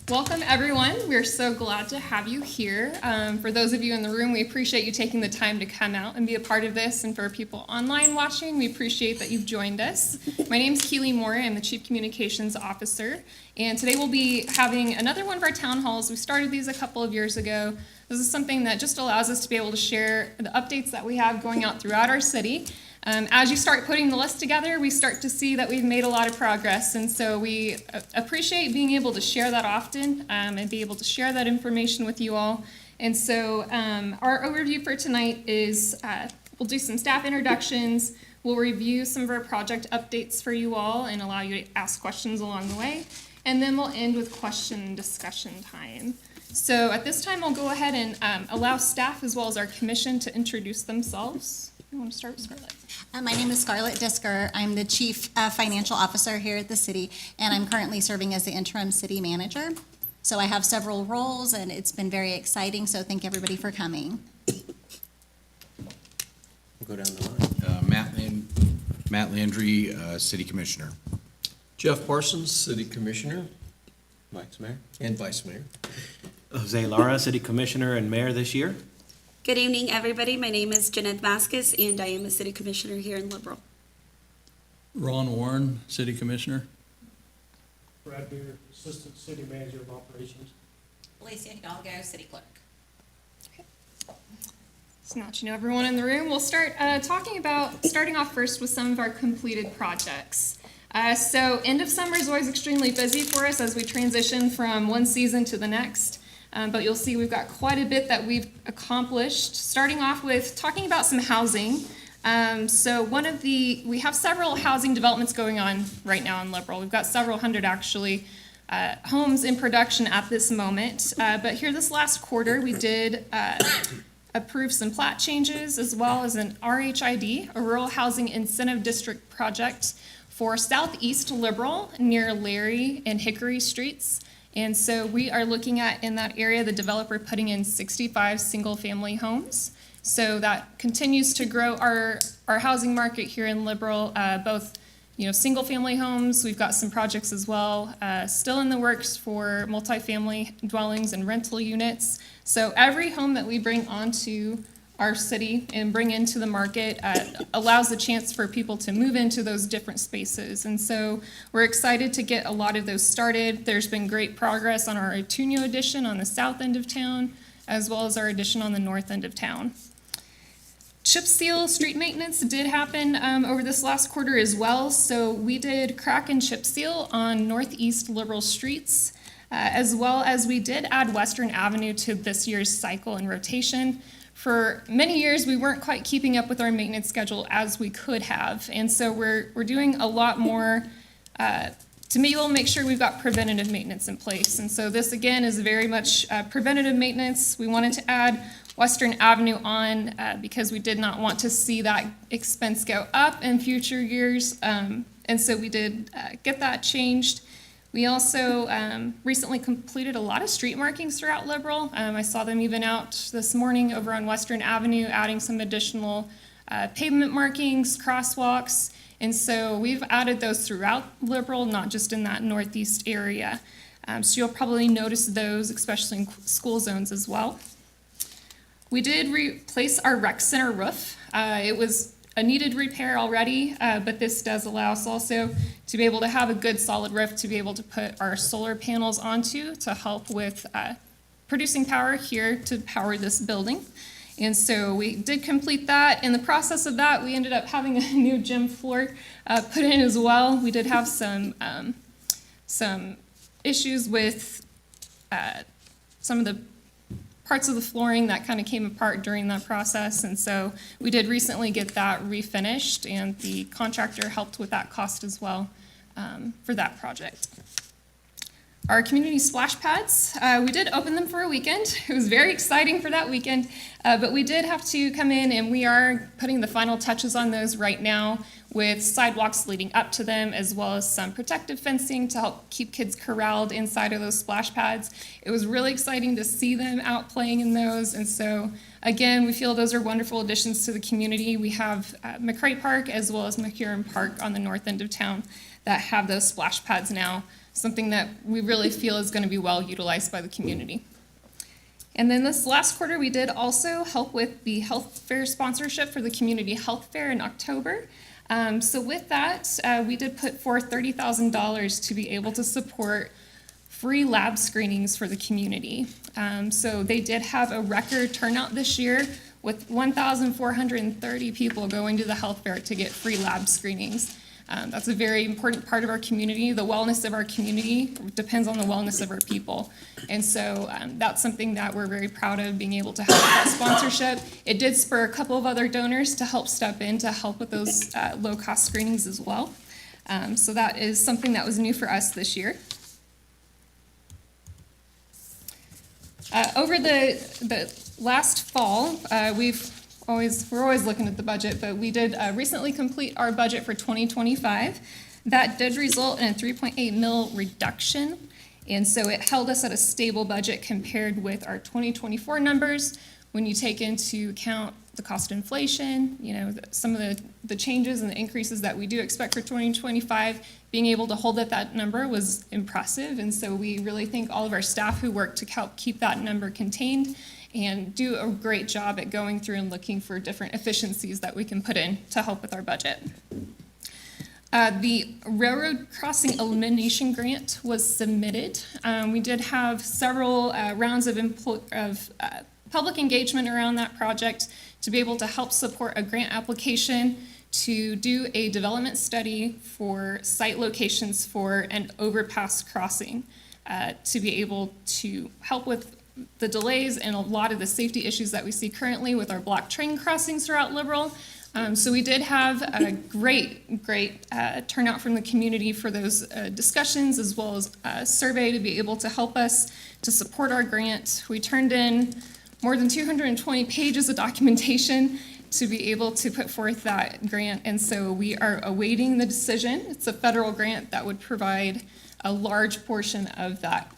Welcome, everyone. We're so glad to have you here. For those of you in the room, we appreciate you taking the time to come out and be a part of this. And for people online watching, we appreciate that you've joined us. My name is Keely Moore. I'm the Chief Communications Officer. And today we'll be having another one of our town halls. We started these a couple of years ago. This is something that just allows us to be able to share the updates that we have going out throughout our city. As you start putting the list together, we start to see that we've made a lot of progress, and so we appreciate being able to share that often and be able to share that information with you all. And so our overview for tonight is we'll do some staff introductions, we'll review some of our project updates for you all and allow you to ask questions along the way, and then we'll end with question and discussion time. So at this time, I'll go ahead and allow staff as well as our commission to introduce themselves. You want to start with Scarlett? My name is Scarlett Disker. I'm the Chief Financial Officer here at the city, and I'm currently serving as the interim city manager. So I have several roles, and it's been very exciting, so thank everybody for coming. We'll go down the line. Matt Landry, City Commissioner. Jeff Parsons, City Commissioner. Vice Mayor. And Vice Mayor. Jose Lara, City Commissioner and Mayor this year. Good evening, everybody. My name is Jeanette Vasquez, and I am a city commissioner here in Liberal. Ron Warren, City Commissioner. Brad Beer, Assistant City Manager of Operations. Alicia Hidalgo, City Clerk. So now that you know everyone in the room, we'll start starting off first with some of our completed projects. So end of summer is always extremely busy for us as we transition from one season to the next. But you'll see we've got quite a bit that we've accomplished, starting off with talking about some housing. We have several housing developments going on right now in Liberal. We've got several hundred actually homes in production at this moment. But here this last quarter, we did approve some plat changes as well as an RHID, a Rural Housing Incentive District project for Southeast Liberal near Larry and Hickory Streets. And so we are looking at, in that area, the developer putting in 65 single-family homes. So that continues to grow our housing market here in Liberal, both single-family homes. We've got some projects as well, still in the works for multifamily dwellings and rental units. So every home that we bring onto our city and bring into the market allows the chance for people to move into those different spaces. And so we're excited to get a lot of those started. There's been great progress on our Atunio addition on the south end of town, as well as our addition on the north end of town. Chip seal street maintenance did happen over this last quarter as well. So we did crack and chip seal on northeast Liberal streets, as well as we did add Western Avenue to this year's cycle and rotation. For many years, we weren't quite keeping up with our maintenance schedule as we could have, and so we're doing a lot more to be able to make sure we've got preventative maintenance in place. And so this, again, is very much preventative maintenance. We wanted to add Western Avenue on because we did not want to see that expense go up in future years, and so we did get that changed. We also recently completed a lot of street markings throughout Liberal. I saw them even out this morning over on Western Avenue, adding some additional pavement markings, crosswalks. And so we've added those throughout Liberal, not just in that northeast area. So you'll probably notice those, especially in school zones as well. We did replace our rec center roof. It was a needed repair already, but this does allow us also to be able to have a good solid roof to be able to put our solar panels onto to help with producing power here to power this building. And so we did complete that. In the process of that, we ended up having a new gym floor put in as well. We did have some issues with some of the parts of the flooring that kind of came apart during that process, and so we did recently get that refinished, and the contractor helped with that cost as well for that project. Our community splash pads, we did open them for a weekend. It was very exciting for that weekend, but we did have to come in, and we are putting the final touches on those right now with sidewalks leading up to them, as well as some protective fencing to help keep kids corralled inside of those splash pads. It was really exciting to see them out playing in those, and so again, we feel those are wonderful additions to the community. We have McCray Park as well as McHugh Park on the north end of town that have those splash pads now. something that we really feel is going to be well utilized by the community. And then this last quarter, we did also help with the health fair sponsorship for the community health fair in October. So with that, we did put forth $30,000 to be able to support free lab screenings for the community. So they did have a record turnout this year with 1,430 people going to the health fair to get free lab screenings. That's a very important part of our community. The wellness of our community depends on the wellness of our people. And so that's something that we're very proud of, being able to help with that sponsorship. It did spur a couple of other donors to help step in to help with those low-cost screenings as well. So that is something that was new for us this year. Over the last fall, we're always looking at the budget, but we did recently complete our budget for 2025. That did result in a 3.8 mil reduction, and so it held us at a stable budget compared with our 2024 numbers. When you take into account the cost of inflation, some of the changes and the increases that we do expect for 2025, being able to hold at that number was impressive, and so we really thank all of our staff who work to help keep that number contained and do a great job at going through and looking for different efficiencies that we can put in to help with our budget. The railroad crossing elimination grant was submitted. We did have several rounds of public engagement around that project to be able to help support a grant application to do a development study for site locations for an overpass crossing to be able to help with the delays and a lot of the safety issues that we see currently with our block train crossings throughout Liberal. So we did have a great turnout from the community for those discussions, as well as a survey to be able to help us to support our grant. We turned in more than 220 pages of documentation to be able to put forth that grant, and so we are awaiting the decision. It's a federal grant that would provide a large portion of that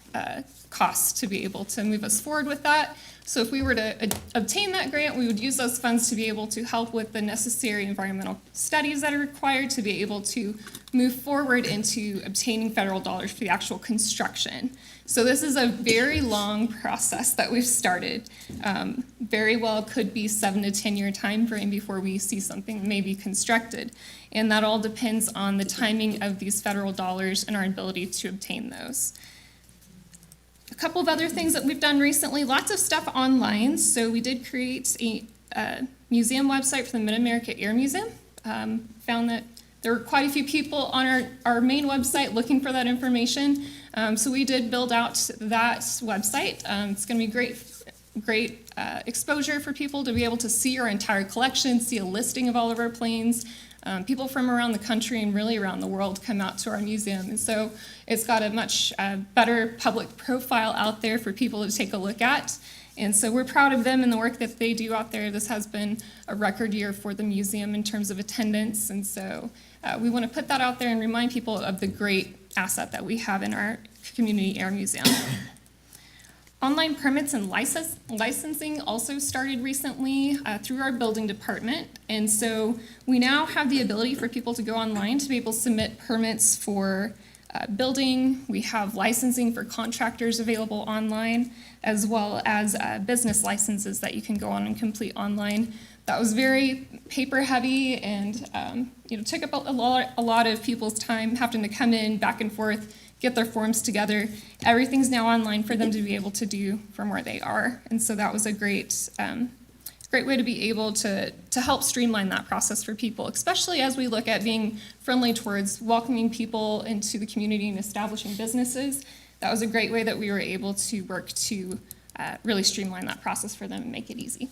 cost to be able to move us forward with that. So if we were to obtain that grant, we would use those funds to be able to help with the necessary environmental studies that are required to be able to move forward into obtaining federal dollars for the actual construction. So this is a very long process that we've started. Very well could be 7 to 10 year time frame before we see something maybe constructed. And that all depends on the timing of these federal dollars and our ability to obtain those. A couple of other things that we've done recently, lots of stuff online. So we did create a museum website for the Mid-America Air Museum. Found that there were quite a few people on our main website looking for that information. So we did build out that website. It's going to be great exposure for people to be able to see our entire collection, see a listing of all of our planes. People from around the country and really around the world come out to our museum. And so it's got a much better public profile out there for people to take a look at. And so we're proud of them and the work that they do out there. This has been a record year for the museum in terms of attendance. And so we want to put that out there and remind people of the great asset that we have in our community air museum. Online permits and licensing also started recently through our building department. And so we now have the ability for people to go online to be able to submit permits for building. We have licensing for contractors available online, as well as business licenses that you can go on and complete online. That was very paper heavy and took up a lot of people's time having to come in back and forth, get their forms together. Everything's now online for them to be able to do from where they are. And so that was a great way to be able to help streamline that process for people, especially as we look at being friendly towards welcoming people into the community and establishing businesses. That was a great way that we were able to work to really streamline that process for them and make it easy.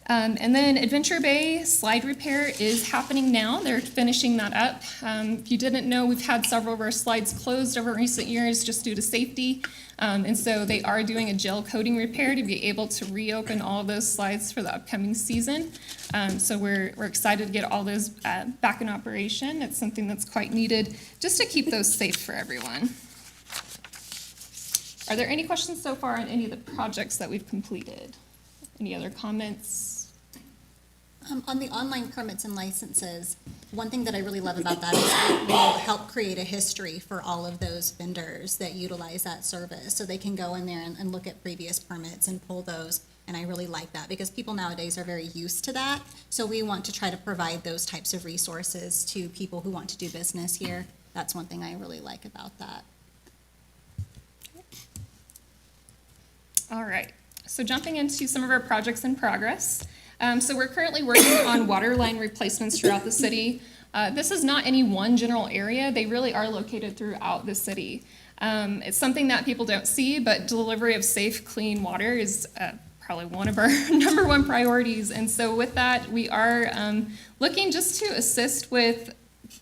And then Adventure Bay slide repair is happening now. They're finishing that up. If you didn't know, we've had several of our slides closed over recent years just due to safety. And so they are doing a gel coating repair to be able to reopen all of those slides for the upcoming season. So we're excited to get all those back in operation. It's something that's quite needed just to keep those safe for everyone. Are there any questions so far on any of the projects that we've completed? Any other comments? On the online permits and licenses, one thing that I really love about that is it will help create a history for all of those vendors that utilize that service. So they can go in there and look at previous permits and pull those. And I really like that because people nowadays are very used to that. So we want to try to provide those types of resources to people who want to do business here. That's one thing I really like about that. All right, so jumping into some of our projects in progress. So we're currently working on water line replacements throughout the city. This is not any one general area. They really are located throughout the city. It's something that people don't see, but delivery of safe, clean water is probably one of our number one priorities. And so with that, we are looking just to assist with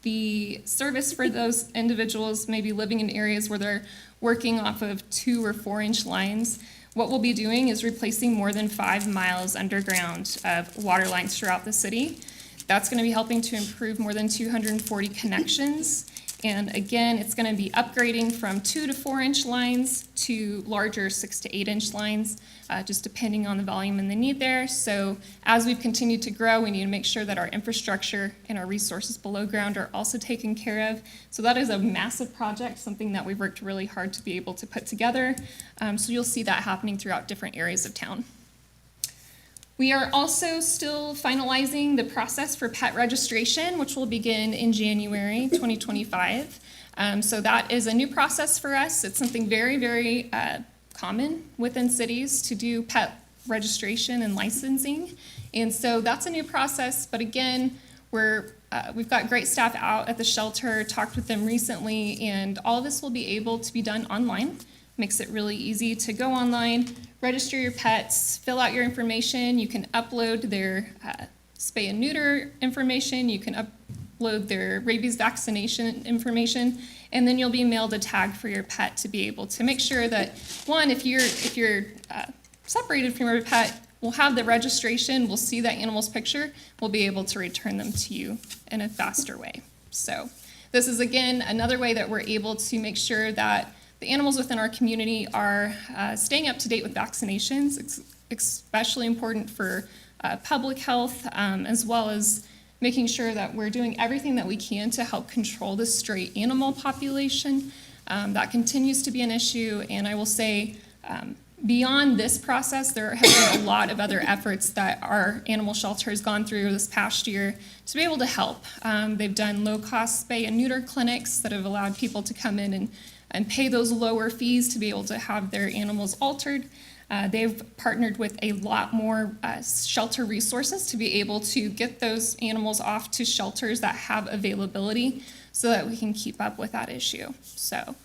the service for those individuals maybe living in areas where they're working off of 2 or 4 inch lines. What we'll be doing is replacing more than 5 miles underground of water lines throughout the city. That's going to be helping to improve more than 240 connections. And again, it's going to be upgrading from 2 to 4 inch lines to larger 6 to 8 inch lines, just depending on the volume and the need there. So as we've continued to grow, we need to make sure that our infrastructure and our resources below ground are also taken care of. So that is a massive project, something that we've worked really hard to be able to put together. So you'll see that happening throughout different areas of town. We are also still finalizing the process for pet registration, which will begin in January 2025. So that is a new process for us. It's something very, very common within cities to do pet registration and licensing. And so that's a new process. But again, we've got great staff out at the shelter, talked with them recently, and all of this will be able to be done online. Makes it really easy to go online, register your pets, fill out your information. You can upload their spay and neuter information. You can upload their rabies vaccination information, and then you'll be mailed a tag for your pet to be able to make sure that, one, if you're separated from your pet, we'll have the registration, we'll see that animal's picture, we'll be able to return them to you in a faster way. So this is, again, another way that we're able to make sure that the animals within our community are staying up to date with vaccinations. It's especially important for public health, as well as making sure that we're doing everything that we can to help control the stray animal population. That continues to be an issue, and I will say, beyond this process, there have been a lot of other efforts that our animal shelter has gone through this past year to be able to help. They've done low-cost spay and neuter clinics that have allowed people to come in and pay those lower fees to be able to have their animals altered. They've partnered with a lot more shelter resources to be able to get those animals off to shelters that have availability so that we can keep up with that issue. So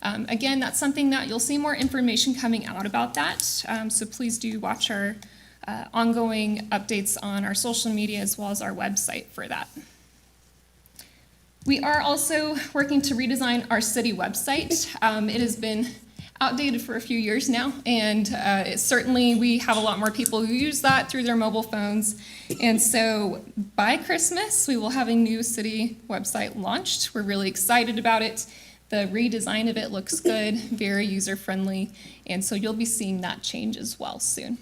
again, that's something that you'll see more information coming out about that. So please do watch our ongoing updates on our social media as well as our website for that. We are also working to redesign our city website. It has been outdated for a few years now, and certainly we have a lot more people who use that through their mobile phones. And so by Christmas, we will have a new city website launched. We're really excited about it. The redesign of it looks good, very user-friendly, and so you'll be seeing that change as well soon.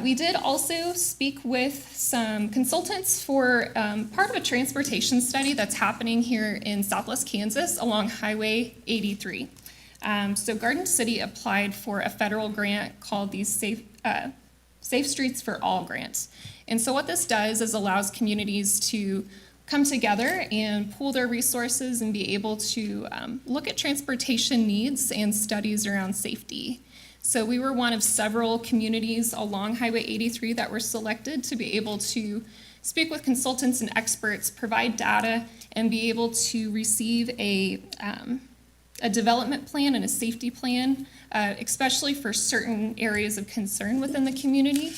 We did also speak with some consultants for part of a transportation study that's happening here in Southwest Kansas along Highway 83. So Garden City applied for a federal grant called the Safe Streets for All grant. And so what this does is allows communities to come together and pool their resources and be able to look at transportation needs and studies around safety. So we were one of several communities along Highway 83 that were selected to be able to speak with consultants and experts, provide data, and be able to receive a development plan and a safety plan, especially for certain areas of concern within the community.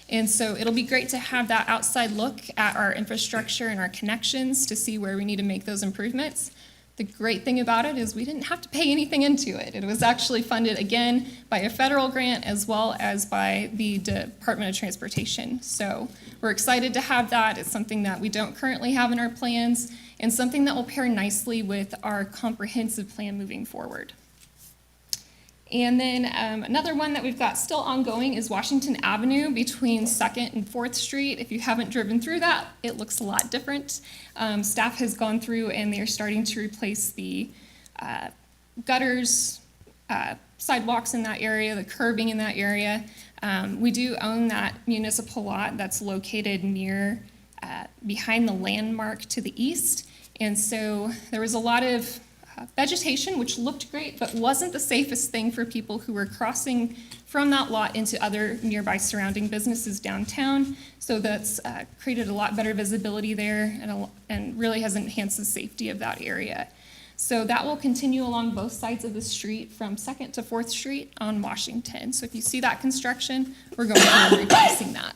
And so it'll be great to have that outside look at our infrastructure and our connections to see where we need to make those improvements. The great thing about it is we didn't have to pay anything into it. It was actually funded, again, by a federal grant as well as by the Department of Transportation. So we're excited to have that. It's something that we don't currently have in our plans and something that will pair nicely with our comprehensive plan moving forward. And then another one that we've got still ongoing is Washington Avenue between 2nd and 4th Street. If you haven't driven through that, it looks a lot different. Staff has gone through and they're starting to replace the gutters, sidewalks in that area, the curbing in that area. We do own that municipal lot that's located near, behind the landmark to the east. And so there was a lot of vegetation, which looked great, but wasn't the safest thing for people who were crossing from that lot into other nearby surrounding businesses downtown. So that's created a lot better visibility there and really has enhanced the safety of that area. So that will continue along both sides of the street from 2nd to 4th Street on Washington. So if you see that construction, we're going to be replacing that.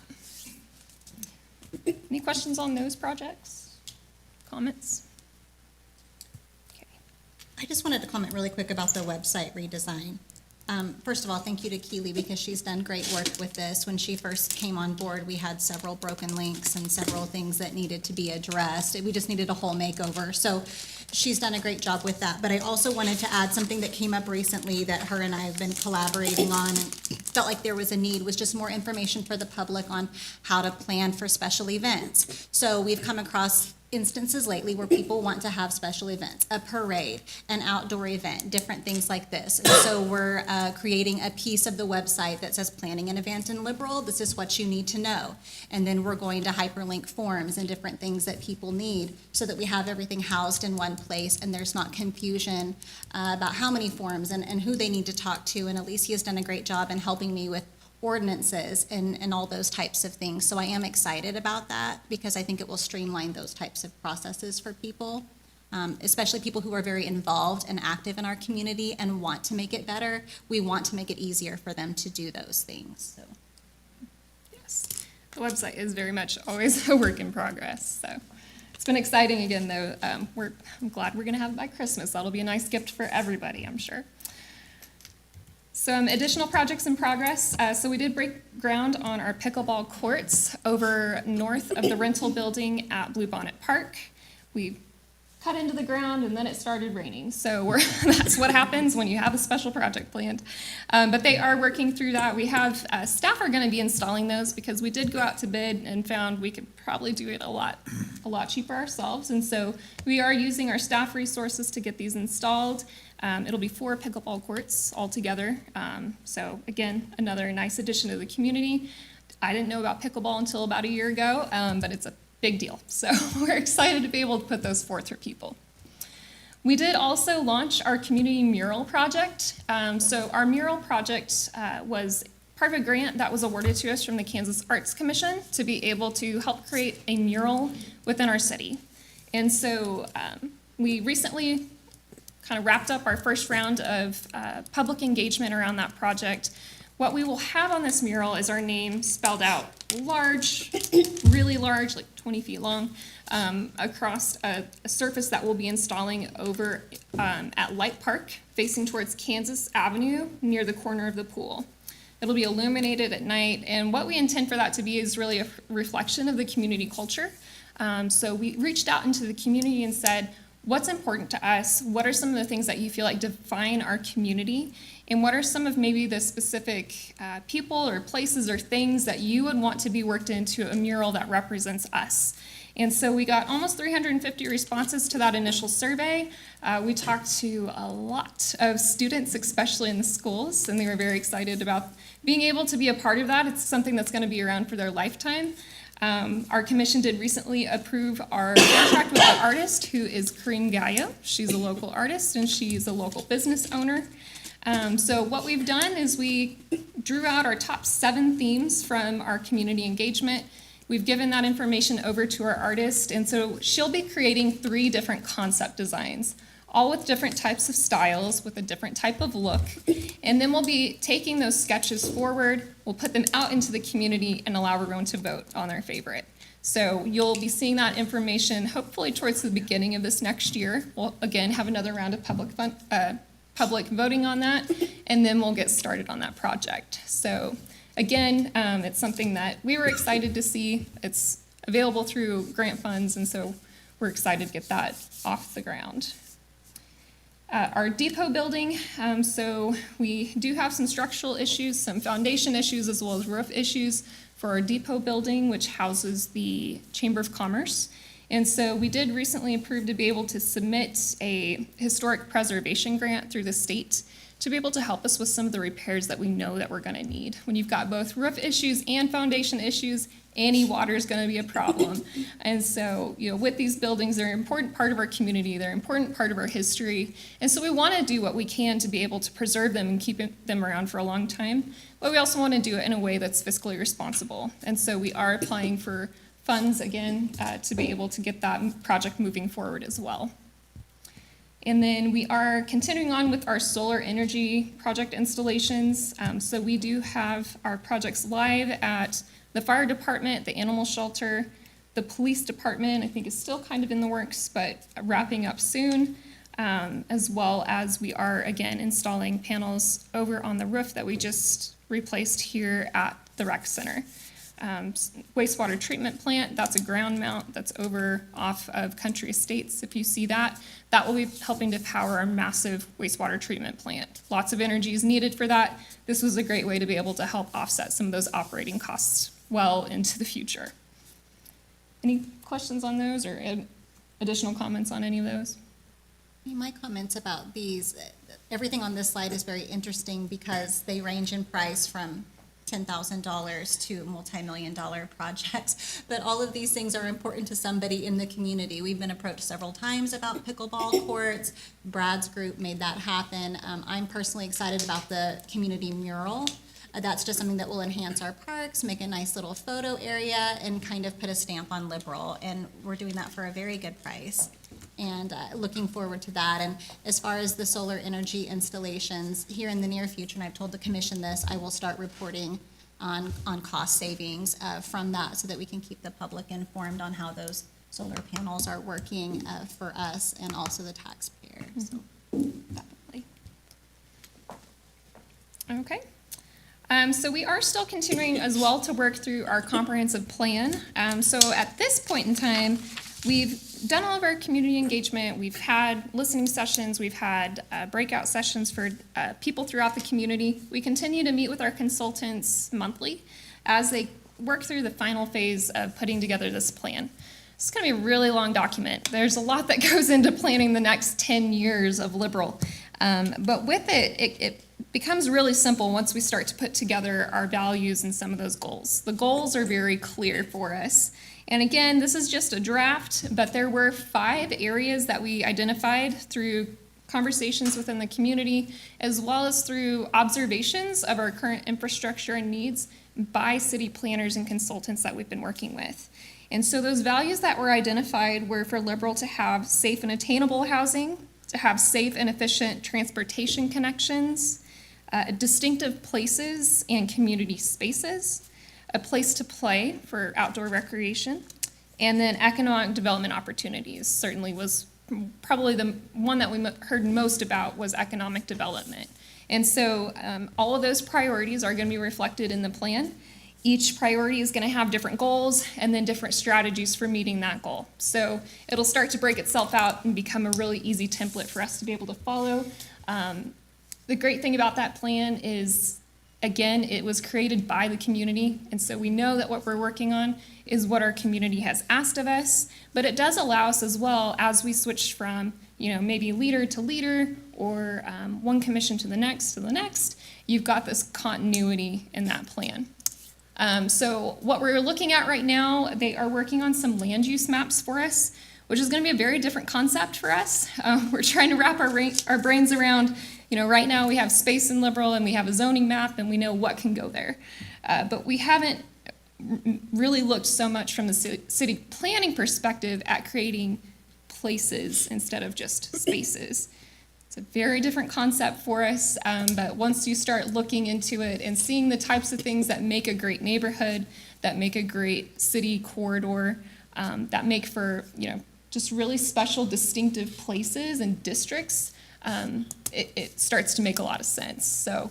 Any questions on those projects? Comments? I just wanted to comment really quick about the website redesign. First of all, thank you to Keely because she's done great work with this. When she first came on board, we had several broken links and several things that needed to be addressed. We just needed a whole makeover. So she's done a great job with that. But I also wanted to add something that came up recently that her and I have been collaborating on and felt like there was a need, was just more information for the public on how to plan for special events. So we've come across instances lately where people want to have special events, a parade, an outdoor event, different things like this. And so we're creating a piece of the website that says planning an event in Liberal, this is what you need to know. And then we're going to hyperlink forms and different things that people need so that we have everything housed in one place and there's not confusion about how many forms and who they need to talk to. And Alicia's done a great job in helping me with ordinances and all those types of things. So I am excited about that because I think it will streamline those types of processes for people, especially people who are very involved and active in our community and want to make it better. We want to make it easier for them to do those things. So. Yes. The website is very much always a work in progress. So it's been exciting again, though. I'm glad we're going to have it by Christmas. That'll be a nice gift for everybody, I'm sure. Some additional projects in progress. So we did break ground on our pickleball courts over north of the rental building at Bluebonnet Park. We cut into the ground and then it started raining. So that's what happens when you have a special project planned. But they are working through that. We have staff are going to be installing those because we did go out to bid and found we could probably do it a lot cheaper ourselves. And so we are using our staff resources to get these installed. It'll be 4 pickleball courts altogether. So again, another nice addition to the community. I didn't know about pickleball until about a year ago, but it's a big deal. So we're excited to be able to put those forth for people. We did also launch our community mural project. So our mural project was part of a grant that was awarded to us from the Kansas Arts Commission to be able to help create a mural within our city. And so we recently kind of wrapped up our first round of public engagement around that project. What we will have on this mural is our name spelled out large, really large, like 20 feet long, across a surface that we'll be installing over at Light Park, facing towards Kansas Avenue near the corner of the pool. It'll be illuminated at night, and what we intend for that to be is really a reflection of the community culture. So we reached out into the community and said, what's important to us? What are some of the things that you feel like define our community? And what are some of maybe the specific people or places or things that you would want to be worked into a mural that represents us? And so we got almost 350 responses to that initial survey. We talked to a lot of students, especially in the schools, and they were very excited about being able to be a part of that. It's something that's going to be around for their lifetime. Our commission did recently approve our contract with our artist, who is Corinne Gallo. She's a local artist, and she's a local business owner. So what we've done is we drew out our top 7 themes from our community engagement. We've given that information over to our artist, and so she'll be creating 3 different concept designs, all with different types of styles, with a different type of look. And then we'll be taking those sketches forward, we'll put them out into the community and allow everyone to vote on their favorite. So you'll be seeing that information hopefully towards the beginning of this next year. We'll again have another round of public voting on that, and then we'll get started on that project. So again, it's something that we were excited to see. It's available through grant funds, and so we're excited to get that off the ground. Our depot building, so we do have some structural issues, some foundation issues, as well as roof issues for our depot building, which houses the Chamber of Commerce. And so we did recently approve to be able to submit a historic preservation grant through the state to be able to help us with some of the repairs that we know that we're gonna need. When you've got both roof issues and foundation issues, any water is gonna be a problem. And so, with these buildings, they're an important part of our community, they're an important part of our history. And so we wanna do what we can to be able to preserve them and keep them around for a long time. But we also wanna do it in a way that's fiscally responsible. And so we are applying for funds again, to be able to get that project moving forward as well. And then we are continuing on with our solar energy project installations. So we do have our projects live at the fire department, the animal shelter, the police department, I think is still kind of in the works, but wrapping up soon. As well as we are, again, installing panels over on the roof that we just replaced here at the rec center. Wastewater treatment plant, that's a ground mount that's over off of Country Estates. If you see that, that will be helping to power our massive wastewater treatment plant. Lots of energy is needed for that. This was a great way to be able to help offset some of those operating costs well into the future. Any questions on those or additional comments on any of those? My comments about these, everything on this slide is very interesting because they range in price from $10,000 to multi-million-dollar projects. But all of these things are important to somebody in the community. We've been approached several times about pickleball courts. Brad's group made that happen. I'm personally excited about the community mural. That's just something that will enhance our parks, make a nice little photo area, and kind of put a stamp on liberal. And we're doing that for a very good price. And looking forward to that. And as far as the solar energy installations, here in the near future, and I've told the commission this, I will start reporting on cost savings from that so that we can keep the public informed on how those solar panels are working for us and also the taxpayer. So. Definitely. Okay. So we are still continuing as well to work through our comprehensive plan. So at this point in time, we've done all of our community engagement. We've had listening sessions. We've had breakout sessions for people throughout the community. We continue to meet with our consultants monthly as they work through the final phase of putting together this plan. It's going to be a really long document. There's a lot that goes into planning the next 10 years of Liberal. But with it becomes really simple once we start to put together our values and some of those goals. The goals are very clear for us. And again, this is just a draft, but there were 5 areas that we identified through conversations within the community, as well as through observations of our current infrastructure and needs by city planners and consultants that we've been working with. And so those values that were identified were for Liberal to have safe and attainable housing, to have safe and efficient transportation connections, distinctive places and community spaces, a place to play for outdoor recreation, and then economic development opportunities certainly was probably the one that we heard most about was economic development. And so all of those priorities are going to be reflected in the plan. Each priority is going to have different goals and then different strategies for meeting that goal. So it'll start to break itself out and become a really easy template for us to be able to follow. The great thing about that plan is, again, it was created by the community, and so we know that what we're working on is what our community has asked of us, but it does allow us as well, as we switch from, maybe leader to leader, or one commission to the next, you've got this continuity in that plan. So what we're looking at right now, they are working on some land use maps for us, which is going to be a very different concept for us. We're trying to wrap our brains around, right now we have space in Liberal and we have a zoning map and we know what can go there. But we haven't really looked so much from the city planning perspective at creating places instead of just spaces. It's a very different concept for us, but once you start looking into it and seeing the types of things that make a great neighborhood, that make a great city corridor, that make for, just really special, distinctive places and districts, it starts to make a lot of sense. So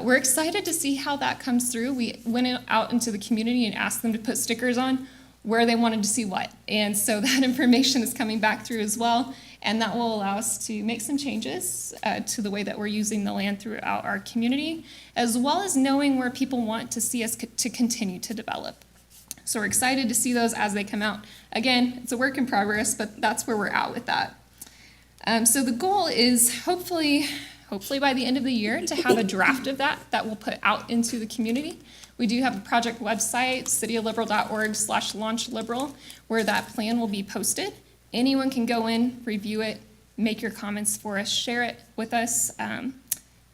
we're excited to see how that comes through. We went out into the community and asked them to put stickers on where they wanted to see what. And so that information is coming back through as well. And that will allow us to make some changes to the way that we're using the land throughout our community, as well as knowing where people want to see us to continue to develop. So we're excited to see those as they come out. Again, it's a work in progress, but that's where we're at with that. So the goal is hopefully by the end of the year to have a draft of that we'll put out into the community. We do have a project website, cityofliberal.org/launchliberal, where that plan will be posted. Anyone can go in, review it, make your comments for us, share it with us,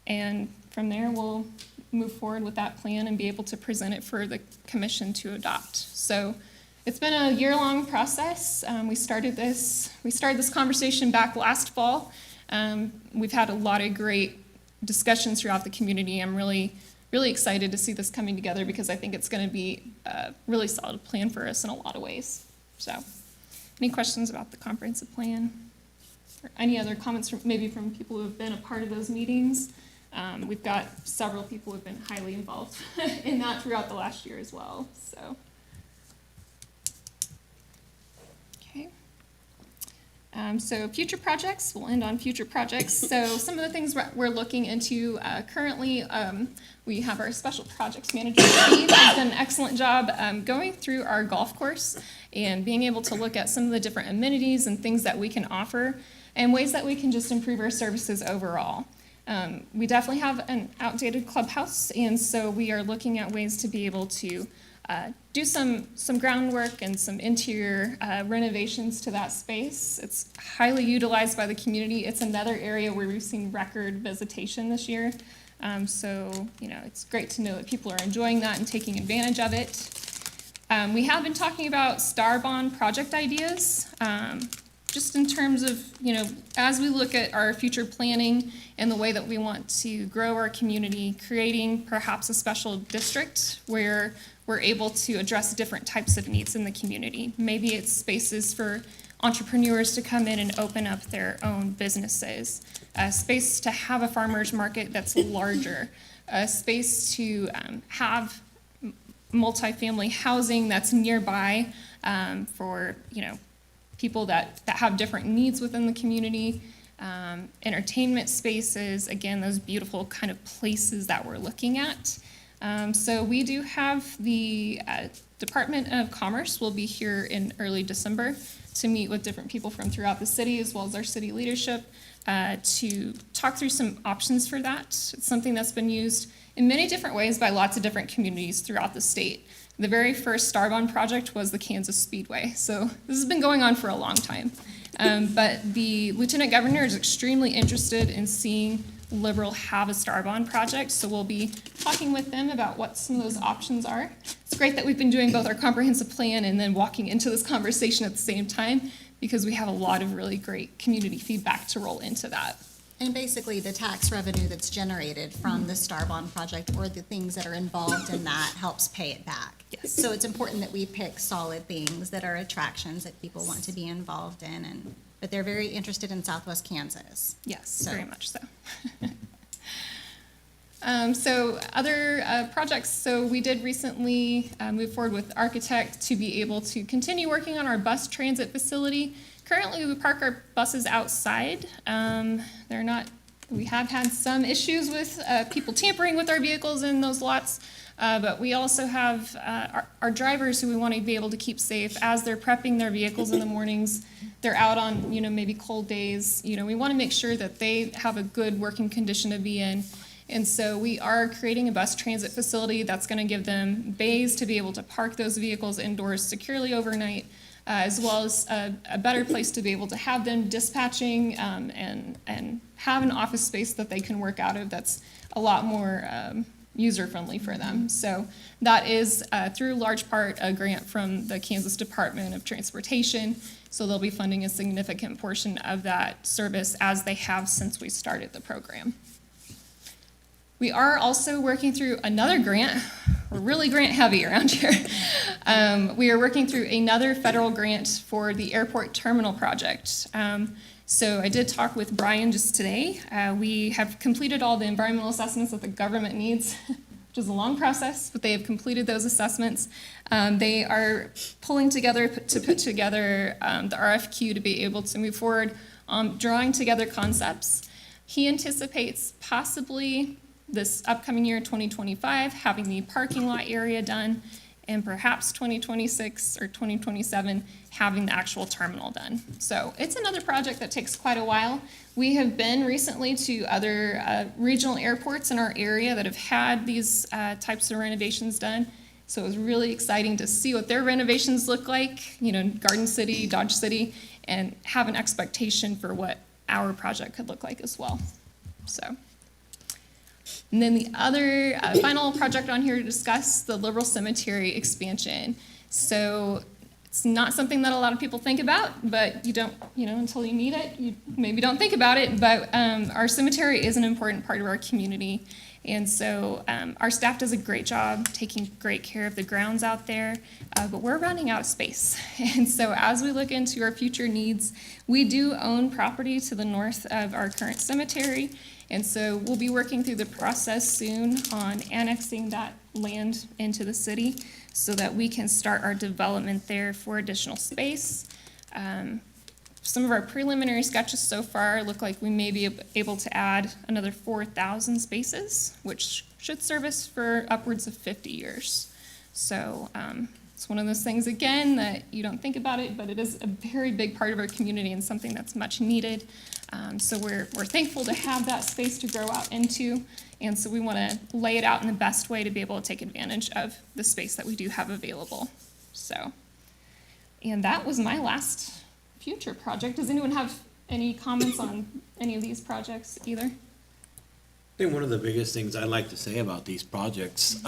and from there we'll move forward with that plan and be able to present it for the commission to adopt. So it's been a year-long process. We started this conversation back last fall. We've had a lot of great discussions throughout the community. I'm really excited to see this coming together because I think it's going to be a really solid plan for us in a lot of ways. So, any questions about the comprehensive plan? Or any other comments maybe from people who have been a part of those meetings? We've got several people who have been highly involved in that throughout the last year as well. So, okay. So future projects, we'll end on future projects. So some of the things we're looking into currently, we have our special projects manager, Steve, who's done an excellent job going through our golf course and being able to look at some of the different amenities and things that we can offer and ways that we can just improve our services overall. We definitely have an outdated clubhouse, and so we are looking at ways to be able to do some groundwork and some interior renovations to that space. It's highly utilized by the community. It's another area where we've seen record visitation this year. So, it's great to know that people are enjoying that and taking advantage of it. We have been talking about Star Bond project ideas, just in terms of, as we look at our future planning and the way that we want to grow our community, creating perhaps a special district where we're able to address different types of needs in the community. Maybe it's spaces for entrepreneurs to come in and open up their own businesses, a space to have a farmer's market that's larger, a space to have multifamily housing that's nearby for, people that have different needs within the community, entertainment spaces, again, those beautiful kind of places that we're looking at. So we do have the Department of Commerce will be here in early December to meet with different people from throughout the city as well as our city leadership to talk through some options for that. It's something that's been used in many different ways by lots of different communities throughout the state. The very first Star Bond project was the Kansas Speedway, so this has been going on for a long time. But the Lieutenant Governor is extremely interested in seeing Liberal have a Star Bond project, so we'll be talking with them about what some of those options are. It's great that we've been doing both our comprehensive plan and then walking into this conversation at the same time because we have a lot of really great community feedback to roll into that. And basically, the tax revenue that's generated from the Star Bond project or the things that are involved in that helps pay it back. Yes. So it's important that we pick solid things that are attractions that people want to be involved in, but they're very interested in Southwest Kansas. Yes, So- very much so. So other projects, so we did recently move forward with Architect to be able to continue working on our bus transit facility. Currently, we park our buses outside. We have had some issues with people tampering with our vehicles in those lots, but we also have our drivers who we want to be able to keep safe as they're prepping their vehicles in the mornings. They're out on, maybe cold days. We want to make sure that they have a good working condition to be in. And so we are creating a bus transit facility that's going to give them bays to be able to park those vehicles indoors securely overnight, as well as a better place to be able to have them dispatching and have an office space that they can work out of that's a lot more user-friendly for them. So that is, through large part, a grant from the Kansas Department of Transportation. So they'll be funding a significant portion of that service as they have since we started the program. We are also working through another grant. We're really grant heavy around here. We are working through another federal grant for the airport terminal project. So I did talk with Brian just today. We have completed all the environmental assessments that the government needs, which is a long process, but they have completed those assessments. They are pulling together to put together the RFQ to be able to move forward drawing together concepts. He anticipates possibly this upcoming year, 2025, having the parking lot area done, and perhaps 2026 or 2027, having the actual terminal done. So it's another project that takes quite a while. We have been recently to other regional airports in our area that have had these types of renovations done. So it was really exciting to see what their renovations look like, you know, Garden City, Dodge City, and have an expectation for what our project could look like as well. So. And then the other final project on here to discuss, the Liberal Cemetery expansion. So it's not something that a lot of people think about, but you don't, you know, until you need it, you maybe don't think about it. But our cemetery is an important part of our community. And so our staff does a great job taking great care of the grounds out there, but we're running out of space. And so as we look into our future needs, we do own property to the north of our current cemetery. And so we'll be working through the process soon on annexing that land into the city so that we can start our development there for additional space. Some of our preliminary sketches so far look like we may be able to add another 4,000 spaces, which should serve us for upwards of 50 years. So it's one of those things, again, that you don't think about it, but it is a very big part of our community and something that's much needed. So we're thankful to have that space to grow out into, and so we want to lay it out in the best way to be able to take advantage of the space that we do have available. So, and that was my last future project. Does anyone have any comments on any of these projects either? I think one of the biggest things I like to say about these projects,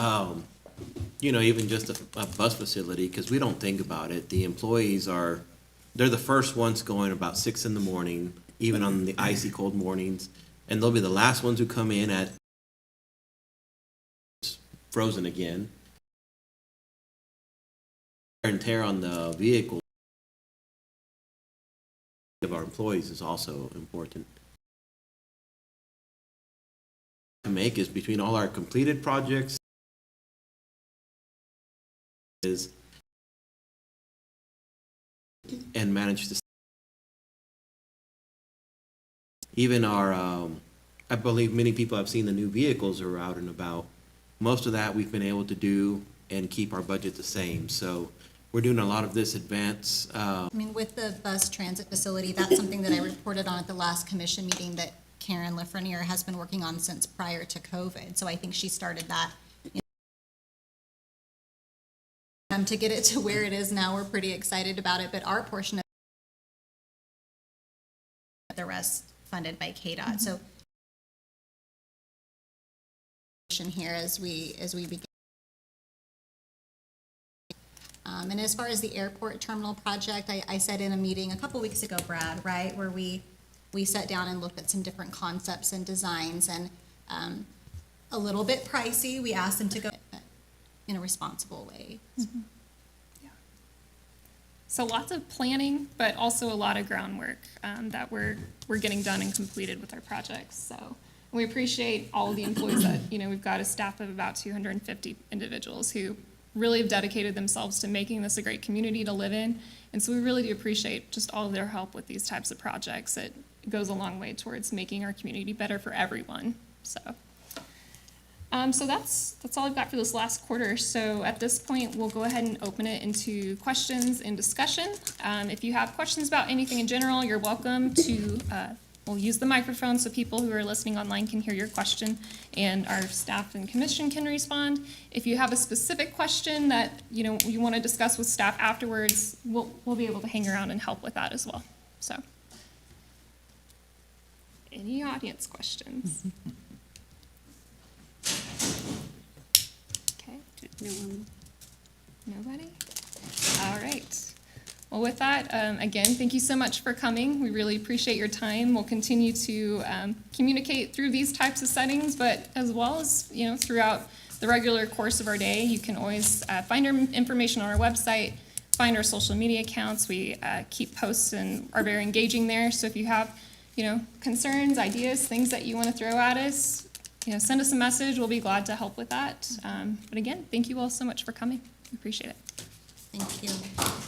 you know, even just a bus facility, because we don't think about it. The employees they're the first ones going about 6 in the morning, even on the icy cold mornings, and they'll be the last ones who come in at it's frozen again. Wear and tear on the vehicle of our employees is also important to make is between all our completed projects is and manage to even our I believe many people have seen the new vehicles are out and about. Most of that we've been able to do and keep our budget the same. So we're doing a lot of this advance. I mean, with the bus transit facility, that's something that I reported on at the last commission meeting that Karen Lafreniere has been working on since prior to COVID. So I think she started that. To get it to where it is now, we're pretty excited about it, but our portion of the rest funded by KDOT. So here as we begin. And as far as the airport terminal project, I said in a meeting a couple weeks ago, Brad, right, where we sat down and looked at some different concepts and designs, and a little bit pricey. We asked them to go in a responsible way. Mm-hmm. Yeah. So lots of planning, but also a lot of groundwork that we're getting done and completed with our projects. So we appreciate all of the employees that, you know, we've got a staff of about 250 individuals who really have dedicated themselves to making this a great community to live in. And so we really do appreciate just all of their help with these types of projects. It goes a long way towards making our community better for everyone. So that's all I've got for this last quarter. So at this point, we'll go ahead and open it into questions and discussion. If you have questions about anything in general, you're welcome to, we'll use the microphone so people who are listening online can hear your question, and our staff and commission can respond. If you have a specific question that, you know, you want to discuss with staff afterwards, we'll be able to hang around and help with that as well. So, any audience questions? Okay. No one. Nobody? All right. Well, with that, again, thank you so much for coming. We really appreciate your time. We'll continue to communicate through these types of settings, but as well as, you know, throughout the regular course of our day, you can always find our information on our website, find our social media accounts. We keep posts and are very engaging there. So if you have, you know, concerns, ideas, things that you want to throw at us, you know, send us a message. We'll be glad to help with that. But again, thank you all so much for coming. We appreciate it. Thank you.